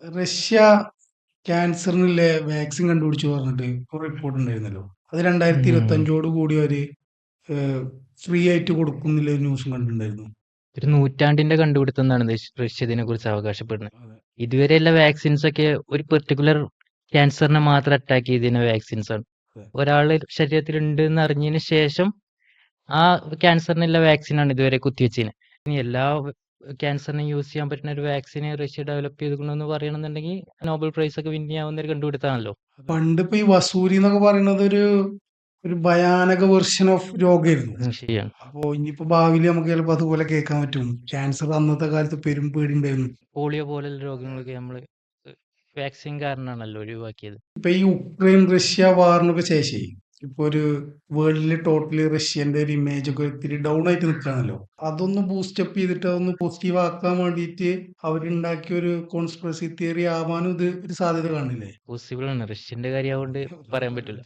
Russia ക്യാൻസറിനുള്ള vaccine കണ്ടുപിടിച്ചു പറഞ്ഞിട്ട് ഒരു റിപ്പോർട്ട് ഉണ്ടായിരുന്നല്ലോ. അത് ഉം. 2025 കൂടി അവര് ഫ്രീ ആയിട്ട് കൊടുക്കുന്നില്ല ന്യൂസും കണ്ടിട്ടുണ്ടായിരുന്നു. ഒരു നൂറ്റാണ്ടിന്റെ കണ്ടുപിടുത്തം എന്നാണ് റഷ്യ ഇതിനെക്കുറിച്ച് അവകാശപ്പെടുന്നത്. അതെ, ഇതുവരെയുള്ള വാക്സിൻസ് ഒക്കെ ഒരു പെർട്ടിക്കുലർ ക്യാൻസറിനെ മാത്രം അറ്റാക്ക് ചെയ്തിരുന്ന വാക്സിൻസ് ആണ്. അതെ. ഒരാള് ശരീരത്തിൽ ഉണ്ട് എന്ന് അറിഞ്ഞതിന് ശേഷം ആ ക്യാൻസറിനുള്ള വാക്സിനാണ് ഇതുവരെ കുത്തിവെച്ചിന്. ഇനി എല്ലാ ക്യാൻസറിനും യൂസ് ചെയ്യാൻ പറ്റുന്ന ഒരു വാക്സിന് റഷ്യ ഡെവലപ്പ് ചെയ്തിട്ടുണ്ടെന്ന് പറയണമെന്നുണ്ടെങ്കിൽ നോബൽ പ്രൈസ് ഒക്കെ വിൻ ചെയ്യാവുന്ന ഒരു കണ്ടുപിടുത്തമാണല്ലോ. പണ്ട് ഇപ്പൊ ഈ വസൂരി എന്നൊക്കെ പറയുന്നത് ഒരു ഭയാനക വെർഷൻ ഓഫ് രോഗമായിരുന്നു. ശരിയാണ്. അപ്പോ ഇനിയിപ്പോ ഭാവിയിൽ നമുക്ക് ചിലപ്പോൾ അതുപോലെ കേൾക്കാൻ പറ്റും. ക്യാൻസർ അന്നത്തെ കാലത്ത് പെരും പേടി ഉണ്ടായിരുന്നു. പോളിയോ പോലുള്ള രോഗങ്ങളൊക്കെ നമ്മൾ വാക്സിൻ കാരണമാണല്ലോ ഒഴിവാക്കിയത്. ഇപ്പൊ ഈ യുക്രൈൻ റഷ്യ വാറിനൊക്കെ ശേഷം ഇപ്പൊ ഒരു വേൾഡില് ടോട്ടലി റഷ്യന്റെ ഒരു ഇമേജ് ഒക്കെ ഇത്തിരി ഡൗൺ ആയിട്ട് നിൽക്കുകയാണല്ലോ. അതൊന്ന് ബൂസ്റ്റപ്പ് ചെയ്തിട്ട് അതൊന്ന് പോസിറ്റീവ് ആക്കാൻ വേണ്ടിയിട്ട് അവരുണ്ടാക്കിയ ഒരു കോൺസ്പിറസി തിയറി ആവാനും ഇത് ഒരു സാധ്യത കാണില്ലേ? പോസിബിൾ ആണ്. റഷ്യന്റെ കാര്യം അതുകൊണ്ട് പറയാൻ പറ്റില്ല.